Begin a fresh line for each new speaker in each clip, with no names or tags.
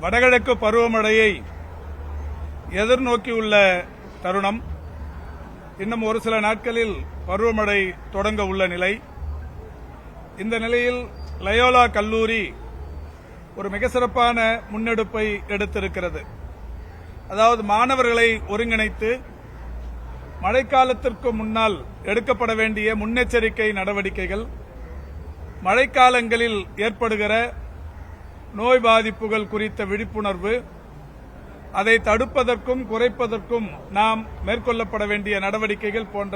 வடகிழக்கு பருவமழையை எதிர்நோக்கியுள்ள தருணம். இன்னும் ஒரு சில நாட்களில் பருவமழை தொடங்க உள்ள நிலை. இந்த நிலையில் லயோலா கல்லூரி ஒரு மிக சிறப்பான முன்னெடுப்பை எடுத்திருக்கிறது. அதாவது மாணவர்களை ஒருங்கிணைத்து மழைக்காலத்திற்கு முன்னால் எடுக்கப்பட வேண்டிய முன்னெச்சரிக்கை நடவடிக்கைகள், மழைக்காலங்களில் ஏற்படுகிற நோய் பாதிப்புகள் குறித்த விழிப்புணர்வு, அதை தடுப்பதற்கும் குறைப்பதற்கும் நாம் மேற்கொள்ளப்பட வேண்டிய நடவடிக்கைகள் போன்ற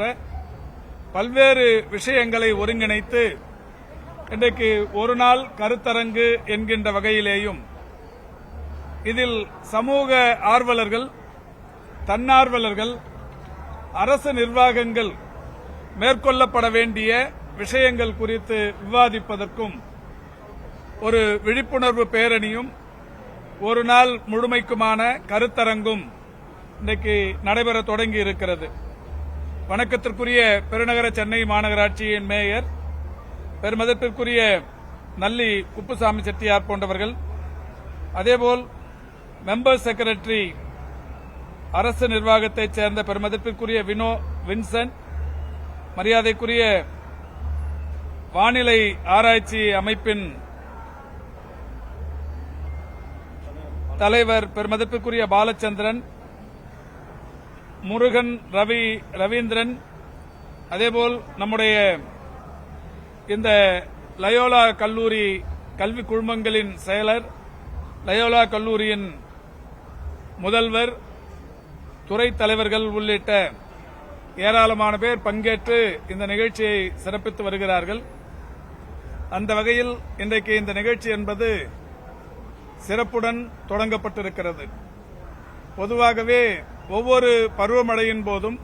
பல்வேறு விஷயங்களை ஒருங்கிணைத்து இன்றைக்கு ஒரு நாள் கருத்தரங்கு என்கின்ற வகையிலேயும் இதில் சமூக ஆர்வலர்கள், தன்னார்வலர்கள், அரசு நிர்வாகங்கள் மேற்கொள்ளப்பட வேண்டிய விஷயங்கள் குறித்து விவாதிப்பதற்கும் ஒரு விழிப்புணர்வு பேரணியும் ஒரு நாள் முழுமைக்குமான கருத்தரங்கும் இன்றைக்கு நடைபெற தொடங்கி இருக்கிறது. வணக்கத்திற்குரிய பெருநகர சென்னை மாநகராட்சியின் மேயர் பெருமதிப்பிற்குரிய நல்லி குப்புசாமி செட்டியார் போன்றவர்கள், அதேபோல் மெம்பர் செக்ரட்டரி அரசு நிர்வாகத்தைச் சேர்ந்த பெருமதிப்பிற்குரிய வின்சென்ட், மரியாதைக்குரிய வானிலை ஆராய்ச்சி அமைப்பின் தலைவர் பெருமதிப்பிற்குரிய பாலச்சந்திரன், முருகன், ரவீந்திரன், அதேபோல் நம்முடைய இந்த லயோலா கல்லூரி கல்வி குழுமங்களின் செயலர், லயோலா கல்லூரியின் முதல்வர், துறை தலைவர்கள் உள்ளிட்ட ஏராளமான பேர் பங்கேற்று இந்த நிகழ்ச்சியை சிறப்பித்து வருகிறார்கள். அந்த வகையில் இன்றைக்கு இந்த நிகழ்ச்சி என்பது சிறப்புடன் தொடங்கப்பட்டிருக்கிறது. பொதுவாகவே ஒவ்வொரு பருவமழையின் போதும்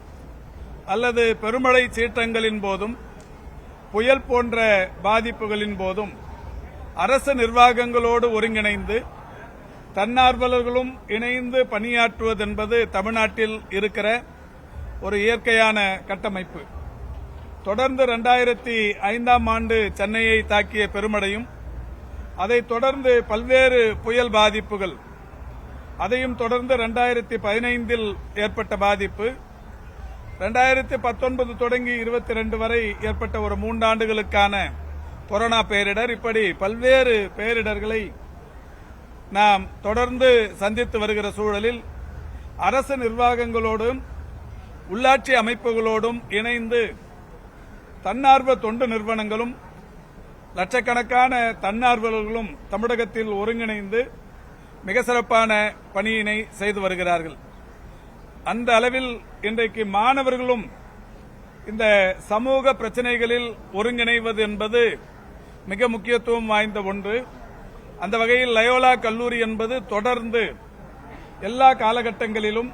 அல்லது பெருமழை சீற்றங்களின் போதும் புயல் போன்ற பாதிப்புகளின் போதும் அரசு நிர்வாகங்களோடு ஒருங்கிணைந்து தன்னார்வலர்களும் இணைந்து பணியாற்றுவதென்பது தமிழ்நாட்டில் இருக்கிற ஒரு இயற்கையான கட்டமைப்பு. தொடர்ந்து 2005ஆம் ஆண்டு சென்னையை தாக்கிய பெருமழையும், அதைத் தொடர்ந்து பல்வேறு புயல் பாதிப்புகள், அதையும் தொடர்ந்து 2015இல் ஏற்பட்ட பாதிப்பு, 2019 தொடங்கி 22 வரை ஏற்பட்ட ஒரு 3 ஆண்டுகளுக்கான கொரோனா பேரிடர், இப்படி பல்வேறு பேரிடர்களை நாம் தொடர்ந்து சந்தித்து வருகிற சூழலில் அரசு நிர்வாகங்களோடும் உள்ளாட்சி அமைப்புகளோடும் இணைந்து தன்னார்வ தொண்டு நிறுவனங்களும் லட்சக்கணக்கான தன்னார்வலர்களும் தமிழகத்தில் ஒருங்கிணைந்து மிக சிறப்பான பணியினை செய்து வருகிறார்கள். அந்த அளவில் இன்றைக்கு மாணவர்களும் இந்த சமூக பிரச்சினைகளில் ஒருங்கிணைவது என்பது மிக முக்கியத்துவம் வாய்ந்த ஒன்று. அந்த வகையில் லயோலா கல்லூரி என்பது தொடர்ந்து எல்லா காலகட்டங்களிலும்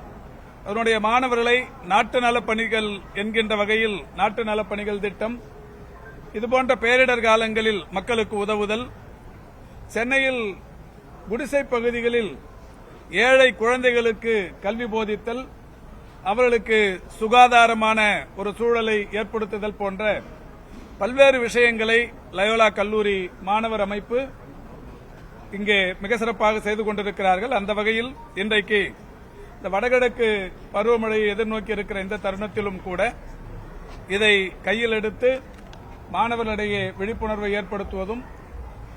அதனுடைய மாணவர்களை நாட்டு நலப்பணிகள் என்கின்ற வகையில் நாட்டு நலப்பணிகள் திட்டம், இதுபோன்ற பேரிடர் காலங்களில் மக்களுக்கு உதவுதல், சென்னையில் குடிசை பகுதிகளில் ஏழை குழந்தைகளுக்கு கல்வி போதித்தல், அவர்களுக்கு சுகாதாரமான ஒரு சூழலை ஏற்படுத்துதல் போன்ற பல்வேறு விஷயங்களை லயோலா கல்லூரி மாணவர் அமைப்பு இங்கே மிக சிறப்பாக செய்து கொண்டிருக்கிறார்கள். அந்த வகையில் இன்றைக்கு இந்த வடகிழக்கு பருவமழையை எதிர்நோக்கி இருக்கிற இந்த தருணத்திலும் கூட இதை கையில் எடுத்து மாணவர்களிடையே விழிப்புணர்வை ஏற்படுத்துவதும்,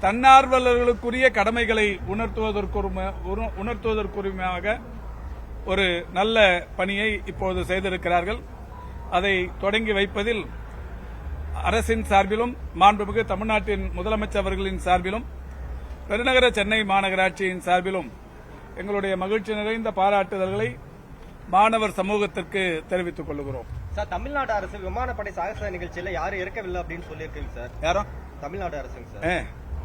தன்னார்வலர்களுக்குரிய கடமைகளை உணர்த்துவதற்குரியமாக ஒரு நல்ல பணியை இப்போது செய்திருக்கிறார்கள். அதை தொடங்கி வைப்பதில் அரசின் சார்பிலும் மாண்புமிகு தமிழ்நாட்டின் முதலமைச்சர் அவர்களின் சார்பிலும் பெருநகர சென்னை மாநகராட்சியின் சார்பிலும் எங்களுடைய மகிழ்ச்சி நிறைந்த பாராட்டுதல்களை மாணவர் சமூகத்திற்கு தெரிவித்துக் கொள்கிறோம்.
சார், தமிழ்நாடு அரசு விமானப்படை சாகச நிகழ்ச்சியில யாரும் இறக்கவில்லை அப்படின்னு சொல்லியிருக்கீங்க சார்.
யாரும் தமிழ்நாடு அரசுங்க சார்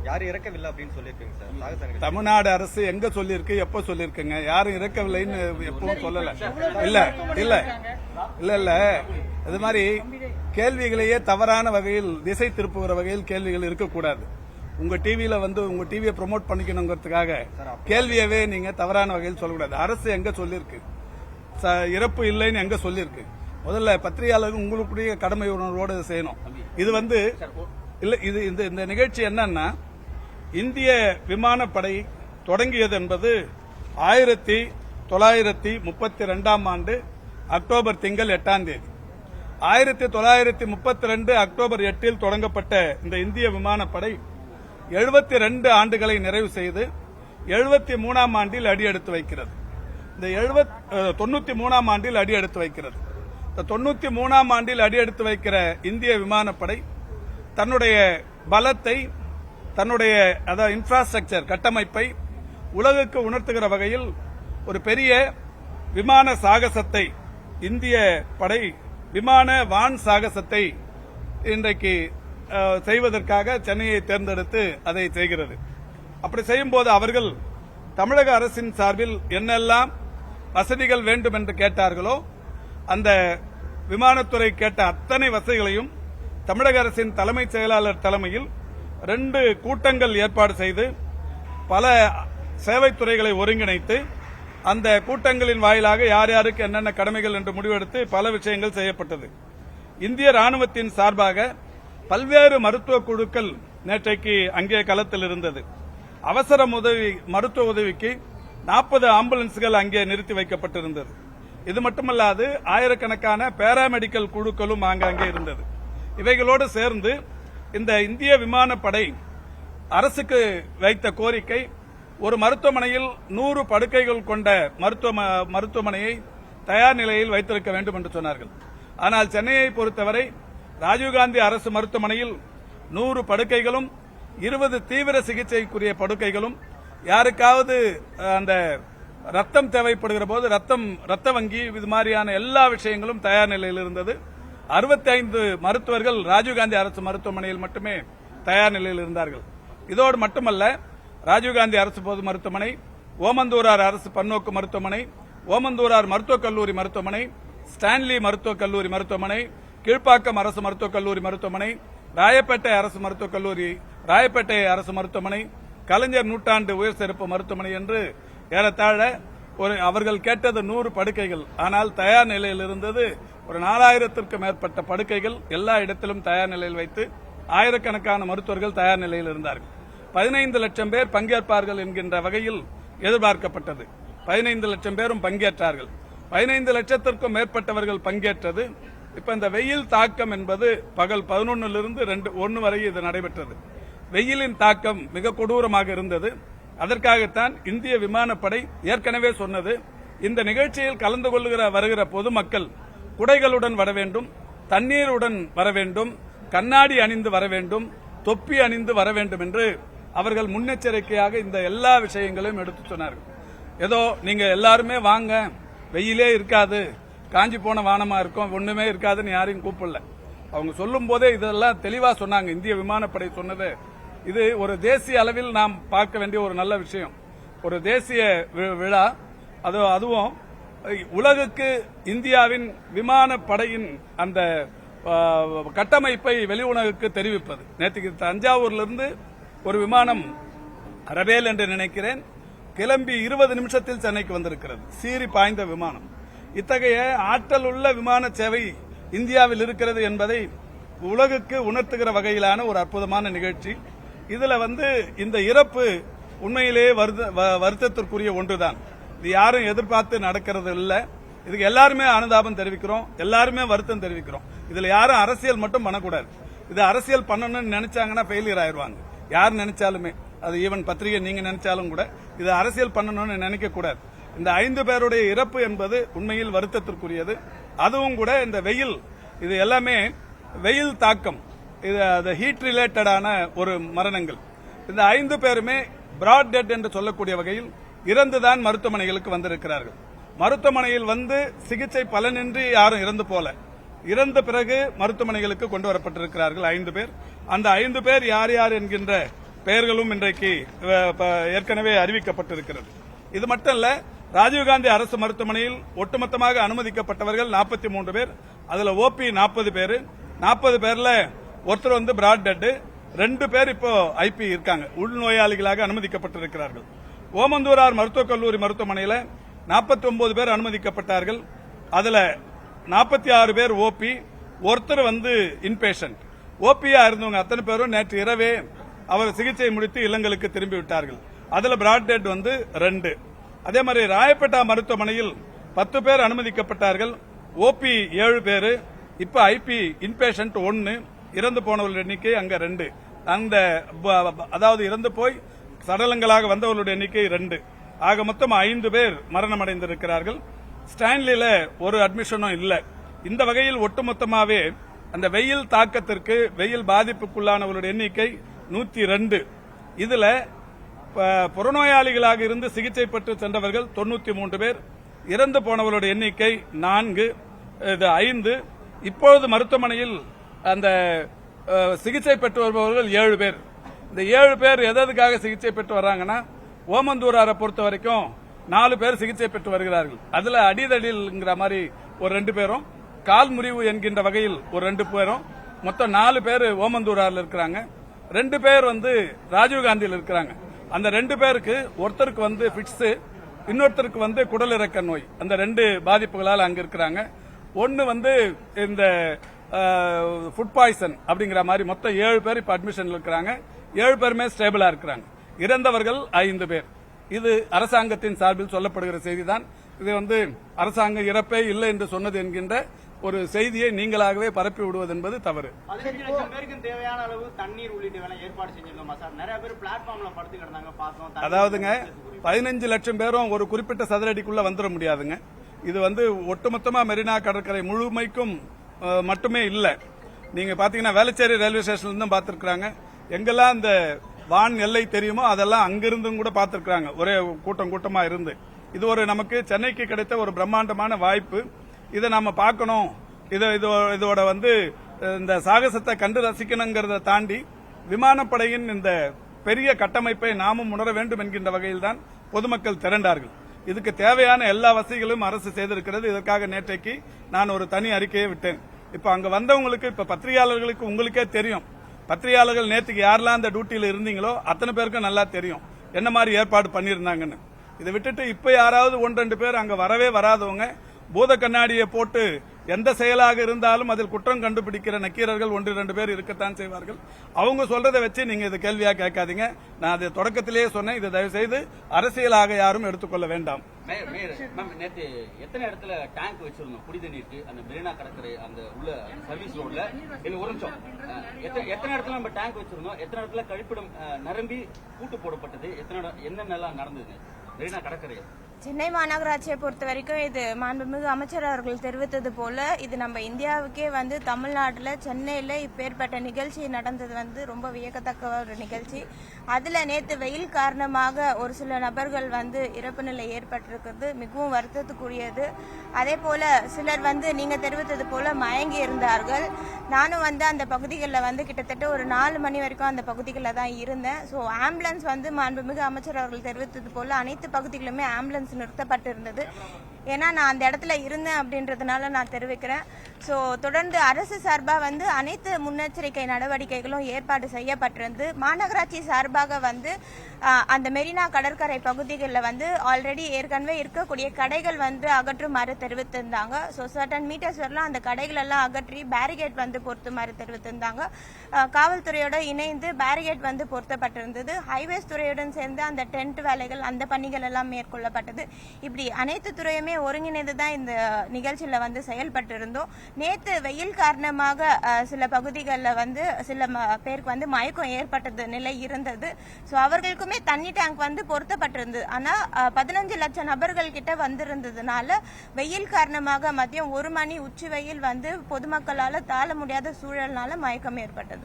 யாரும் இறக்கவில்லை அப்படின்னு சொல்லியிருக்கீங்க சார். சாகச நிகழ்ச்சி தமிழ்நாடு அரசு எங்க சொல்லியிருக்கு, எப்ப சொல்லியிருக்குங்க? யாரும் இறக்கவில்லைன்னு எப்பவும் சொல்லல. இல்ல இல்ல இல்ல இல்ல இது மாதிரி கேள்விகளையே தவறான வகையில் திசை திருப்புகிற வகையில் கேள்விகள் இருக்கக்கூடாது. உங்க டிவியில உங்க டிவியை ப்ரொமோட் பண்ணிக்கணுங்கிறதுக்காக கேள்வியவே நீங்க தவறான வகையில் சொல்லக்கூடாது. அரசு எங்க சொல்லிருக்கு இறப்பு இல்லைன்னு எங்க சொல்லிருக்கு? முதல்ல பத்திரிகையாளர்கள் உங்களுக்குரிய கடமை உணர்வோடு செய்யணும். இது இல்ல இது இந்த நிகழ்ச்சி என்னன்னா, இந்திய விமானப்படை தொடங்கியது என்பது 1932 ஆண்டு அக்டோபர் திங்கள் 8ஆம் தேதி. 1932 அக்டோபர் 8 தொடங்கப்பட்ட இந்த இந்திய விமானப்படை 72 ஆண்டுகளை நிறைவு செய்து 73ஆம் ஆண்டில் அடியெடுத்து வைக்கிறது. இந்த 93ஆம் ஆண்டில் அடியெடுத்து வைக்கிறது. இந்த 93ஆம் ஆண்டில் அடியெடுத்து வைக்கிற இந்திய விமானப்படை தன்னுடைய பலத்தை, தன்னுடைய இன்ஃப்ராஸ்ட்ரக்சர் கட்டமைப்பை உலகுக்கு உணர்த்துகிற வகையில் ஒரு பெரிய விமான சாகசத்தை, இந்திய படை விமான வான் சாகசத்தை இன்றைக்கு செய்வதற்காக சென்னையை தேர்ந்தெடுத்து அதை செய்கிறது. அப்படி செய்யும்போது அவர்கள் தமிழக அரசின் சார்பில் என்னெல்லாம் வசதிகள் வேண்டும் என்று கேட்டார்களோ அந்த விமானத்துறை கேட்ட அத்தனை வசதிகளையும் தமிழக அரசின் தலைமைச் செயலாளர் தலைமையில் 2 கூட்டங்கள் ஏற்பாடு செய்து பல சேவைத்துறைகளை ஒருங்கிணைத்து அந்த கூட்டங்களின் வாயிலாக யார் யாருக்கு என்னென்ன கடமைகள் என்று முடிவெடுத்து பல விஷயங்கள் செய்யப்பட்டது. இந்திய ராணுவத்தின் சார்பாக பல்வேறு மருத்துவ குழுக்கள் நேற்றைக்கு அங்கே களத்தில் இருந்தது. அவசர மருத்துவ உதவிக்கு 40 ஆம்புலன்ஸ்கள் அங்கே நிறுத்தி வைக்கப்பட்டிருந்தது. இது மட்டுமல்லாது ஆயிரக்கணக்கான பாராமெடிக்கல் குழுக்களும் அங்கே இருந்தது. இவைகளோடு சேர்ந்து இந்த இந்திய விமானப்படை அரசுக்கு வைத்த கோரிக்கை, ஒரு மருத்துவமனையில் 100 படுக்கைகள் கொண்ட மருத்துவமனையை தயார் நிலையில் வைத்திருக்க வேண்டும் என்று சொன்னார்கள். ஆனால் சென்னையை பொறுத்தவரை ராஜீவ்காந்தி அரசு மருத்துவமனையில் 100 படுக்கைகளும் 20 தீவிர சிகிச்சைக்குரிய படுக்கைகளும், யாருக்காவது அந்த ரத்தம் தேவைப்படுகிற போது ரத்த வங்கி, இது மாதிரியான எல்லா விஷயங்களும் தயார் நிலையில் இருந்தது. 65 மருத்துவர்கள் ராஜீவ்காந்தி அரசு மருத்துவமனையில் மட்டுமே தயார் நிலையில் இருந்தார்கள். இதோடு மட்டுமல்ல, ராஜீவ்காந்தி அரசு பொது மருத்துவமனை, ஓமந்தூரார் அரசு பன்னோக்கு மருத்துவமனை, ஓமந்தூரார் மருத்துவக் கல்லூரி மருத்துவமனை, ஸ்டான்லி மருத்துவக் கல்லூரி மருத்துவமனை, கீழ்ப்பாக்கம் அரசு மருத்துவக் கல்லூரி மருத்துவமனை, ராயப்பேட்டை அரசு மருத்துவக் கல்லூரி, ராயப்பேட்டை அரசு மருத்துவமனை, கலைஞர் நூற்றாண்டு உயர் சிறப்பு மருத்துவமனை என்று ஏறத்தாழ அவர்கள் கேட்டது 100 படுக்கைகள். ஆனால் தயார் நிலையில் இருந்தது ஒரு 4000த்திற்கும் மேற்பட்ட படுக்கைகள் எல்லா இடத்திலும் தயார் நிலையில் வைத்து ஆயிரக்கணக்கான மருத்துவர்கள் தயார் நிலையில் இருந்தார்கள். 15 லட்சம் பேர் பங்கேற்பார்கள் என்கின்ற வகையில் எதிர்பார்க்கப்பட்டது. 15 லட்சம் பேரும் பங்கேற்றார்கள். 15 லட்சத்திற்கும் மேற்பட்டவர்கள் பங்கேற்றது. இப்ப இந்த வெயில் தாக்கம் என்பது பகல் 11லிருந்து 1 வரை இது நடைபெற்றது. வெயிலின் தாக்கம் மிக கொடூரமாக இருந்தது. அதற்காகத்தான் இந்திய விமானப்படை ஏற்கனவே சொன்னது, இந்த நிகழ்ச்சியில் கலந்து வருகிற பொதுமக்கள் குடைகளுடன் வர வேண்டும், தண்ணீருடன் வர வேண்டும், கண்ணாடி அணிந்து வர வேண்டும், தொப்பி அணிந்து வர வேண்டும் என்று அவர்கள் முன்னெச்சரிக்கையாக இந்த எல்லா விஷயங்களையும் எடுத்து சொன்னார்கள். ஏதோ நீங்க எல்லாருமே வாங்க, வெயிலே இருக்காது, காஞ்சி போன வானமா இருக்கும், ஒண்ணுமே இருக்காதுன்னு யாரையும் கூப்பிடல. அவங்க சொல்லும் போதே இதெல்லாம் தெளிவா சொன்னாங்க. இந்திய விமானப்படை சொன்னது இது ஒரு தேசிய அளவில் நாம் பார்க்க வேண்டிய ஒரு நல்ல விஷயம். ஒரு தேசிய விழா, அதுவும் உலகுக்கு இந்தியாவின் விமானப்படையின் அந்த கட்டமைப்பை வெளி உலகுக்கு தெரிவிப்பது. நேற்றுக்கு தஞ்சாவூரிலிருந்து ஒரு விமானம், ரபேல் என்று நினைக்கிறேன், கிளம்பி 20 நிமிஷத்தில் சென்னைக்கு வந்திருக்கிறது. சீறி பாய்ந்த விமானம். இத்தகைய ஆற்றல் உள்ள விமான சேவை இந்தியாவில் இருக்கிறது என்பதை உலகுக்கு உணர்த்துகிற வகையிலான ஒரு அற்புதமான நிகழ்ச்சி. இதுல இந்த இறப்பு உண்மையிலேயே வருத்தத்திற்குரிய ஒன்றுதான். இது யாரும் எதிர்பார்த்து நடக்கிறது இல்ல. இதுக்கு எல்லாருமே அனுதாபம் தெரிவிக்கிறோம், எல்லாருமே வருத்தம் தெரிவிக்கிறோம். இதுல யாரும் அரசியல் மட்டும் பண்ணக்கூடாது. இது அரசியல் பண்ணணும்னு நினைச்சாங்கன்னா ஃபெயிலியர் ஆயிடுவாங்க. யார் நினைச்சாலுமே, அது ஈவன் பத்திரிகை நீங்க நினைச்சாலும் கூட இது அரசியல் பண்ணணும்னு நினைக்க கூடாது. இந்த 5 பேருடைய இறப்பு என்பது உண்மையில் வருத்தத்திற்குரியது. அதுவும் கூட இந்த வெயில், இது எல்லாமே வெயில் தாக்கம், இது ஹீட் ரிலேட்டடான ஒரு மரணங்கள். இந்த 5 பேருமே பிராட் டெட் என்று சொல்லக்கூடிய வகையில் இறந்துதான் மருத்துவமனைகளுக்கு வந்திருக்கிறார்கள். மருத்துவமனையில் சிகிச்சை பலனின்றி யாரும் இறந்து போல, இறந்த பிறகு மருத்துவமனைகளுக்கு கொண்டு வரப்பட்டிருக்கிறார்கள் 5 பேர். அந்த 5 பேர் யார் யார் என்கின்ற பெயர்களும் இன்றைக்கு ஏற்கனவே அறிவிக்கப்பட்டிருக்கிறது. இது மட்டுமல்ல, ராஜீவ்காந்தி அரசு மருத்துவமனையில் ஒட்டுமொத்தமாக அனுமதிக்கப்பட்டவர்கள் 43 பேர். அதுல ஓபி 40 பேர். 40 பேர்ல ஒருத்தர் பிராட் டெட், 2 பேர் இப்போ ஐபி இருக்காங்க, உள்நோயாளிகளாக அனுமதிக்கப்பட்டிருக்கிறார்கள். ஓமந்தூரார் மருத்துவக் கல்லூரி மருத்துவமனையில் 49 பேர் அனுமதிக்கப்பட்டார்கள். அதுல 46 பேர் ஓபி, ஒருத்தர் இன்பேஷண்ட். ஓபியா இருந்தவங்க அத்தனை பேரும் நேற்று இரவே அவர் சிகிச்சை முடித்து இல்லங்களுக்கு திரும்பிவிட்டார்கள். அதுல பிராட் டெட் வந்து 2. அதே மாதிரி ராயப்பேட்டா மருத்துவமனையில் 10 பேர் அனுமதிக்கப்பட்டார்கள். ஓபி 7 பேர். இப்ப ஐபி இன்பேஷண்ட் 1. இறந்து போனவர்களுடைய எண்ணிக்கை அங்க 2. அந்த அதாவது இறந்து போய் சடலங்களாக வந்தவர்களுடைய எண்ணிக்கை 2. ஆக மொத்தம் 5 பேர் மரணம் அடைந்திருக்கிறார்கள். ஸ்டான்லியில ஒரு அட்மிஷனும் இல்ல. இந்த வகையில் ஒட்டுமொத்தமாவே அந்த வெயில் தாக்கத்திற்கு வெயில் பாதிப்புக்குள்ளானவர்களுடைய எண்ணிக்கை 102. இதுல புறநோயாளிகளாக இருந்து சிகிச்சை பெற்று சென்றவர்கள் 93 பேர். இறந்து போனவர்களுடைய எண்ணிக்கை 4, 5. இப்பொழுது மருத்துவமனையில் அந்த சிகிச்சை பெற்று வருபவர்கள் 7 பேர். இந்த 7 பேர் எதற்காக சிகிச்சை பெற்று வர்றாங்கன்னா, ஓமந்தூராரை பொறுத்த வரைக்கும் 4 பேர் சிகிச்சை பெற்று வருகிறார்கள். அதுல அடிதடிங்கிற மாதிரி ஒரு 2 பேரும், கால் முறிவு என்கின்ற வகையில் ஒரு 2 பேரும், மொத்தம் 4 பேர் ஓமந்தூராரில் இருக்கிறாங்க. 2 பேர் வந்து ராஜீவ்காந்தியில் இருக்கிறாங்க. அந்த 2 பேருக்கு ஒருத்தருக்கு வந்து பிட்ஸ், இன்னொருத்தருக்கு வந்து குடலிறக்க நோய். அந்த 2 பாதிப்புகளால் அங்க இருக்கிறாங்க. ஒன்னு வந்து இந்த ஃபுட் பாய்சன் அப்படிங்கிற மாதிரி மொத்தம் 7 பேர் இப்ப அட்மிஷன்ல இருக்கிறாங்க. 7 பேருமே ஸ்டேபிளா இருக்கிறாங்க. இறந்தவர்கள் 5 பேர். இது அரசாங்கத்தின் சார்பில் சொல்லப்படுகிற செய்திதான். இது வந்து அரசாங்கம் இறப்பே இல்லை என்று சொன்னது என்கின்ற ஒரு செய்தியை நீங்களாகவே பரப்பி விடுவது என்பது தவறு.
15 லட்சம் பேருக்கு தேவையான அளவு தண்ணீர் உள்ளிட்ட ஏற்பாடு செஞ்சிருந்தோமா சார்? நிறைய பேர் பிளாட்ஃபார்ம்ல படுத்து கிடந்தாங்க, பார்த்தோம்.
அதாவதுங்க 15 லட்சம் பேரும் ஒரு குறிப்பிட்ட சதுரடிக்குள்ள வந்துட முடியாதுங்க. இது வந்து ஒட்டுமொத்தமா மெரினா கடற்கரை முழுமைக்கும் மட்டுமே இல்ல. நீங்க பாத்தீங்கன்னா வேளச்சேரி ரயில்வே ஸ்டேஷன்ல இருந்தும் பார்த்திருக்காங்க. எங்கெல்லாம் இந்த வான் எல்லை தெரியுமோ அதெல்லாம் அங்கிருந்தும் கூட பார்த்திருக்காங்க, ஒரே கூட்டமா இருந்து. இது ஒரு நமக்கு சென்னைக்கு கிடைத்த ஒரு பிரம்மாண்டமான வாய்ப்பு. இதை நாம பார்க்கணும். இதோட வந்து இந்த சாகசத்தை கண்டு ரசிக்கணுங்கிறத தாண்டி விமானப்படையின் இந்த பெரிய கட்டமைப்பை நாமும் உணர வேண்டும் என்கின்ற வகையில் தான் பொதுமக்கள் திரண்டார்கள். இதுக்கு தேவையான எல்லா வசதிகளும் அரசு செய்திருக்கிறது. இதற்காக நேற்றைக்கு நான் ஒரு தனி அறிக்கையை விட்டேன். இப்ப அங்க வந்தவங்களுக்கு, இப்ப பத்திரிகையாளர்களுக்கு உங்களுக்கே தெரியும், பத்திரிகையாளர்கள் நேற்றுக்கு யாரெல்லாம் அந்த டியூட்டியில் இருந்தீங்களோ அத்தனை பேருக்கும் நல்லா தெரியும் என்ன மாதிரி ஏற்பாடு பண்ணியிருந்தாங்கன்னு. இதை விட்டுட்டு இப்ப யாராவது 1-2 பேர் அங்க வரவே வராதவங்க பூத கண்ணாடியை போட்டு எந்த செயலாக இருந்தாலும் அதில் குற்றம் கண்டுபிடிக்கிற நக்கீரர்கள் 1-2 பேர் இருக்கத்தான் செய்வார்கள். அவங்க சொல்றதை வச்சு நீங்க இது கேள்வியா கேட்காதீங்க. நான் அதை தொடக்கத்திலேயே சொன்னேன். இதை தயவு செய்து அரசியலாக யாரும் எடுத்துக்கொள்ள வேண்டாம்.
நேற்று எத்தனை இடத்துல டேங்க் வச்சிருந்தோம் குடி தண்ணீருக்கு? அந்த மெரினா கடற்கரை அந்த உள்ள சர்வீஸ் ரோட்ல ஒரு நிமிஷம், எத்தனை இடத்துல நம்ம டேங்க் வச்சிருந்தோம்? எத்தனை இடத்துல கழிப்பிடம் நிரம்பி கூட்டு போடப்பட்டது? என்னென்னலாம் நடந்தது மெரினா கடற்கரை?
சென்னை மாநகராட்சியை பொறுத்த வரைக்கும் இது மாண்புமிகு அமைச்சர் அவர்கள் தெரிவித்தது போல இது நம்ம இந்தியாவுக்கே வந்து தமிழ்நாட்டில் சென்னையில் இப்பேற்பட்ட நிகழ்ச்சி நடந்தது வந்து ரொம்ப வியக்கத்தக்க ஒரு நிகழ்ச்சி. அதில் நேற்று வெயில் காரணமாக ஒரு சில நபர்கள் வந்து இறப்பு நிலை ஏற்பட்டிருக்கிறது மிகவும் வருத்தத்துக்குரியது. அதே போல சிலர் வந்து நீங்க தெரிவித்தது போல மயங்கி இருந்தார்கள். நானும் வந்து அந்த பகுதிகளில் வந்து கிட்டத்தட்ட ஒரு 4 மணி வரைக்கும் அந்த பகுதிகளில் தான் இருந்தேன். ஸோ ஆம்புலன்ஸ் வந்து மாண்புமிகு அமைச்சர் அவர்கள் தெரிவித்தது போல அனைத்து பகுதிகளிலுமே ஆம்புலன்ஸ் நிறுத்தப்பட்டிருந்தது. ஏன்னா நான் அந்த இடத்துல இருந்தேன் அப்படின்றதுனால நான் தெரிவிக்கிறேன். ஸோ தொடர்ந்து அரசு சார்பாக வந்து அனைத்து முன்னெச்சரிக்கை நடவடிக்கைகளும் ஏற்பாடு செய்யப்பட்டிருந்து மாநகராட்சி சார்பாக வந்து அந்த மெரினா கடற்கரை பகுதிகளில் வந்து ஆல்ரெடி ஏற்கனவே இருக்கக்கூடிய கடைகள் வந்து அகற்றுமாறு தெரிவித்திருந்தாங்க. ஸோ சர்டன் மீட்டர்ஸ் வரலாம் அந்த கடைகள் எல்லாம் அகற்றி பேரிகேட் வந்து பொருத்துமாறு தெரிவித்திருந்தாங்க. காவல்துறையோட இணைந்து பேரிகேட் வந்து பொருத்தப்பட்டிருந்தது. ஹைவேஸ் துறையுடன் சேர்ந்து அந்த டென்ட் வேலைகள் அந்த பணிகள் எல்லாம் மேற்கொள்ளப்பட்டது. இப்படி அனைத்து துறையுமே ஒருங்கிணைந்து தான் இந்த நிகழ்ச்சியில வந்து செயல்பட்டு இருந்தோம். நேற்று வெயில் காரணமாக சில பகுதிகளில் வந்து சில பேருக்கு வந்து மயக்கம் ஏற்பட்டது நிலை இருந்தது. ஸோ அவர்களுக்குமே தண்ணி டேங்க் வந்து பொருத்தப்பட்டிருந்தது. ஆனா 15 லட்சம் நபர்கள் கிட்ட வந்திருந்ததுனால வெயில் காரணமாக மதியம் 1 மணி உச்சி வெயில் வந்து பொதுமக்களால தாழ முடியாத சூழல்னால மயக்கம் ஏற்பட்டது.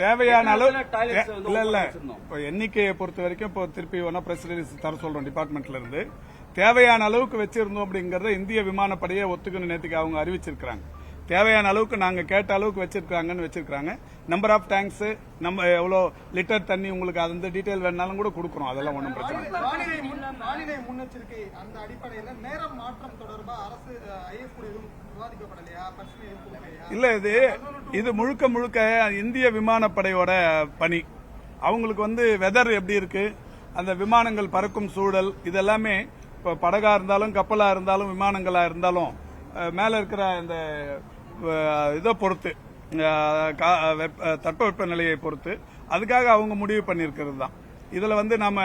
தேவையான அளவு எண்ணிக்கையை பொறுத்த வரைக்கும் இப்போ திருப்பி ஒன்னா பிரஸ் ரிலீஸ் தர சொல்றோம் டிபார்ட்மெண்ட்ல இருந்து. தேவையான அளவுக்கு வச்சிருந்தோம் அப்படிங்கறத இந்திய விமானப்படையை ஒத்துக்கணும் நேற்றுக்கு அவங்க அறிவிச்சிருக்காங்க. தேவையான அளவுக்கு நாங்க கேட்ட அளவுக்கு வச்சிருக்காங்கன்னு வச்சிருக்காங்க. நம்பர் ஆஃப் டேங்க்ஸ், நம்ம எவ்வளவு லிட்டர் தண்ணி உங்களுக்கு அந்த டீடைல் வேணாலும் கூட கொடுக்குறோம். அதெல்லாம் ஒன்றும் பிரச்சனை
வானிலை முன்னெச்சரிக்கை அந்த அடிப்படையில் நேரம் மாற்றம் தொடர்பாக அரசு ஐஎஃப் விவாதிக்கப்படலையா?
இல்ல, இது முழுக்க முழுக்க இந்திய விமானப்படையோட பணி. அவங்களுக்கு வந்து வெதர் எப்படி இருக்கு, அந்த விமானங்கள் பறக்கும் சூழல், இதெல்லாமே இப்ப படகா இருந்தாலும் கப்பலா இருந்தாலும் விமானங்களா இருந்தாலும் மேல இருக்கிற இந்த இதை பொறுத்து தட்பவெப்ப நிலையை பொறுத்து அதுக்காக அவங்க முடிவு பண்ணியிருக்கிறது தான். இதுல வந்து நம்ம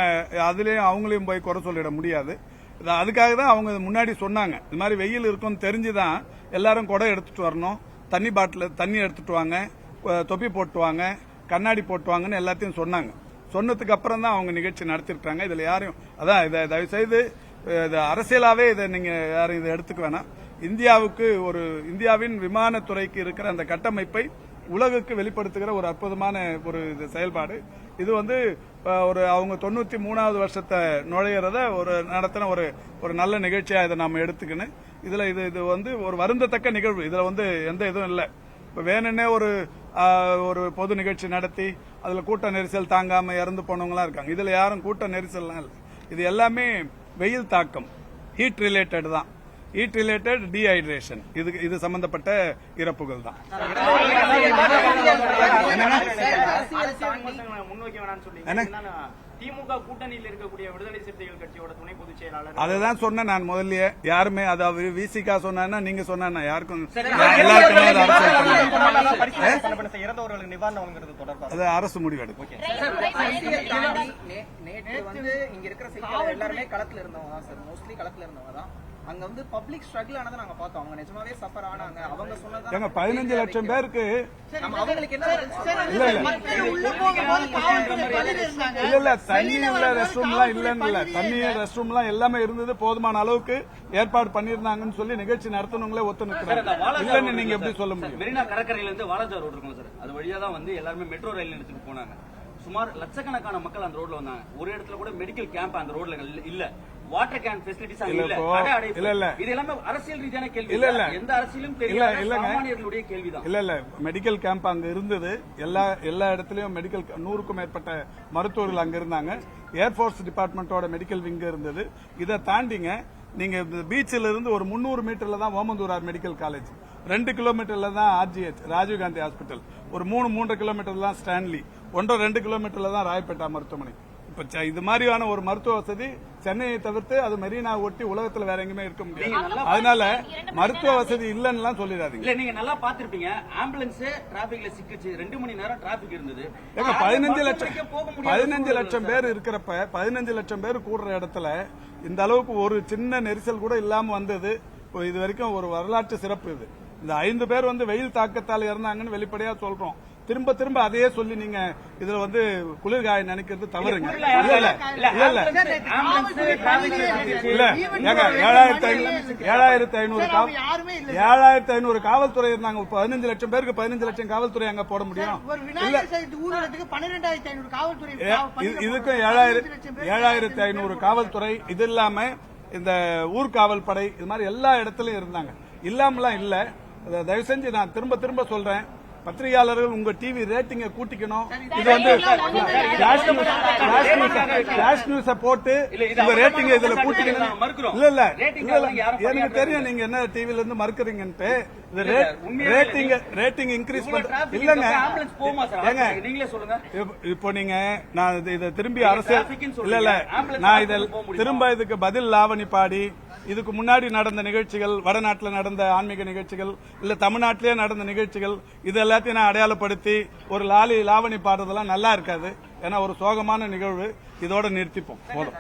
அதுலயும் அவங்களையும் போய் குறை சொல்லிட முடியாது. அதுக்காக தான் அவங்க முன்னாடி சொன்னாங்க, இது மாதிரி வெயில் இருக்கும்னு தெரிஞ்சுதான் எல்லாரும் குடை எடுத்துட்டு வரணும், தண்ணி பாட்டில் தண்ணி எடுத்துட்டு வாங்க, தொப்பி போட்டு வாங்க, கண்ணாடி போட்டு வாங்கன்னு எல்லாத்தையும் சொன்னாங்க. சொன்னதுக்கு அப்புறம் தான் அவங்க நிகழ்ச்சி நடத்திருக்காங்க. இதுல யாரையும் அதான் இதை தயவு செய்து அரசியலாவே இதை நீங்க யாரும் இதை எடுத்துக்க வேணாம். இந்தியாவின் விமானத்துறைக்கு இருக்கிற அந்த கட்டமைப்பை உலகுக்கு வெளிப்படுத்துகிற ஒரு அற்புதமான ஒரு செயல்பாடு இது. வந்து ஒரு அவங்க 93வது வருஷத்தை நுழையிறத ஒரு நடத்தின ஒரு நல்ல நிகழ்ச்சியா இதை நாம எடுத்துக்கணும். இதுல இது வந்து ஒரு வருந்தத்தக்க நிகழ்வு. இதுல வந்து எந்த இதுவும் இல்லை. இப்ப வேணுன்னே ஒரு பொது நிகழ்ச்சி நடத்தி அதுல கூட்ட நெரிசல் தாங்காம இறந்து போனவங்களா இருக்காங்க. இதுல யாரும் கூட்ட நெரிசல்லாம் இல்லை. இது எல்லாமே வெயில் தாக்கம், ஹீட் ரிலேட்டட் தான். ஹீட் ரிலேட்டட் டீஹைட்ரேஷன், இது சம்பந்தப்பட்ட இறப்புகள் தான்.
திமுக கூட்டணியில் இருக்கக்கூடிய விடுதலை சிறுத்தைகள் கட்சியோட துணை பொதுச் செயலாளர்
அதுதான் சொன்னேன் நான் முதல்லயே. யாருமே அதாவது விசிகா சொன்னா நீங்க சொன்னா யாருக்கும் எல்லாருக்குமே
இறந்தவர்களுக்கு நிவாரணம் வழங்குறது தொடர்பாக
அது அரசு முடிவெடுக்கும்.
நேற்று வந்து இங்க இருக்கிற செய்தியாளர் எல்லாருமே களத்துல இருந்தவங்க தான் சார், மோஸ்ட்லி களத்துல இருந்தவங்க தான். அங்க வந்து பப்ளிக் ஸ்ட்ரகிள் ஆனதை நாங்க பார்த்தோம். அவங்க நிஜமாவே சஃபர் ஆனாங்க. அவங்க சொன்னது
15 லட்சம் பேருக்கு
அவங்களுக்கு என்ன
இல்ல தண்ணி உள்ள ரெஸ்ட் ரூம் எல்லாம் இல்லன்னு இல்ல, தண்ணி ரெஸ்ட் ரூம் எல்லாம் எல்லாமே இருந்தது, போதுமான அளவுக்கு ஏற்பாடு பண்ணிருந்தாங்கன்னு சொல்லி நிகழ்ச்சி நடத்தணுங்களே ஒத்து நிற்கிறாங்க. இல்லன்னு நீங்க எப்படி சொல்ல முடியும்?
மெரினா கடற்கரையில இருந்து வாலாஜா ரோடு இருக்கும் சார், அது வழியா தான் வந்து எல்லாருமே மெட்ரோ ரயில் நிலையத்துக்கு போனாங்க. சுமார் லட்சக்கணக்கான மக்கள் அந்த ரோட்ல வந்தாங்க. ஒரு இடத்துல கூட மெடிக்கல் கேம்ப் அந்த ரோட்ல இல்ல, வாட்டர் கேன் ஃபெசிலிட்டிஸ் அங்க இல்ல. இது எல்லாமே அரசியல் ரீதியான கேள்வி. இல்ல எந்த அரசியலும் தெரியல, சாமானியர்களுடைய கேள்விதான்.
இல்ல மெடிக்கல் கேம்ப் அங்க இருந்தது. எல்லா இடத்துலயும் மெடிக்கல் 100க்கும் மேற்பட்ட மருத்துவர்கள் அங்க இருந்தாங்க. ஏர்போர்ஸ் டிபார்ட்மெண்டோட மெடிக்கல் விங் இருந்தது. இதை தாண்டிங்க நீங்க பீச்சில் இருந்து ஒரு 300 மீட்டர்ல தான் ஓமந்தூரார் மெடிக்கல் காலேஜ், 2 கிலோமீட்டர்ல தான் RGH ராஜீவ்காந்தி ஹாஸ்பிட்டல், ஒரு 3 கிலோமீட்டர் தான் ஸ்டான்லி, 1.5-2 கிலோமீட்டர்ல தான் ராயப்பேட்டா மருத்துவமனை. இப்ப இது மாதிரியான ஒரு மருத்துவ வசதி சென்னையை தவிர்த்து அது மெரினா ஒட்டி உலகத்துல வேற எங்கேயுமே இருக்க முடியாது. அதனால மருத்துவ வசதி இல்லன்னு சொல்லிடாதீங்க.
இல்ல நீங்க நல்லா பாத்திருப்பீங்க, ஆம்புலன்ஸ் டிராபிக்ல சிக்கிச்சு 2 மணி நேரம் டிராபிக் இருந்தது.
15 லட்சம் பேர் இருக்கிறப்ப 15 லட்சம் பேர் கூடுற இடத்துல இந்த அளவுக்கு ஒரு சின்ன நெரிசல் கூட இல்லாம வந்தது இது வரைக்கும் ஒரு வரலாற்று சிறப்பு. இது இந்த 5 பேர் வந்து வெயில் தாக்கத்தால் இறந்தாங்கன்னு வெளிப்படையா சொல்றோம். திரும்ப அதையே சொல்லி நீங்க இதுல வந்து குளிர்காய நினைக்கிறது தவறுங்க. இல்ல 7500 காவல்துறை இருந்தாங்க. 15 லட்சம் பேருக்கு 15 லட்சம் காவல்துறை அங்க போட முடியும்? இதுக்கும் 7500 காவல்துறை, இது இல்லாம இந்த ஊர்காவல் படை, இது மாதிரி எல்லா இடத்துலயும் இருந்தாங்க. இல்லாமலாம் இல்ல. தயவு செஞ்சு நான் திரும்ப சொல்றேன், பத்திரிகையாளர்கள் உங்க டிவி ரேட்டிங்க கூட்டிக்கணும். இது வந்து பிளாஷ் நியூஸ போட்டு உங்க ரேட்டிங்க இதுல கூட்டிக்கணும். இல்ல எனக்கு தெரியும் நீங்க என்ன டிவில இருந்து மறுக்கிறீங்கன்ட்டு. ரேட்டிங் இன்க்ரீஸ் பண்ற இல்லங்க. இப்போ நீங்க நான் இதை திரும்பி அரசியல் இல்ல நான் இதை திரும்ப இதுக்கு பதில் லாவணி பாடி, இதுக்கு முன்னாடி நடந்த நிகழ்ச்சிகள், வடநாட்டில் நடந்த ஆன்மீக நிகழ்ச்சிகள், இல்ல தமிழ்நாட்டிலேயே நடந்த நிகழ்ச்சிகள், இது எல்லாத்தையும் நான் அடையாளப்படுத்தி ஒரு லாவணி பாடுறதெல்லாம் நல்லா இருக்காது. ஏன்னா ஒரு சோகமான நிகழ்வு. இதோட நிறுத்திப்போம், போதும்.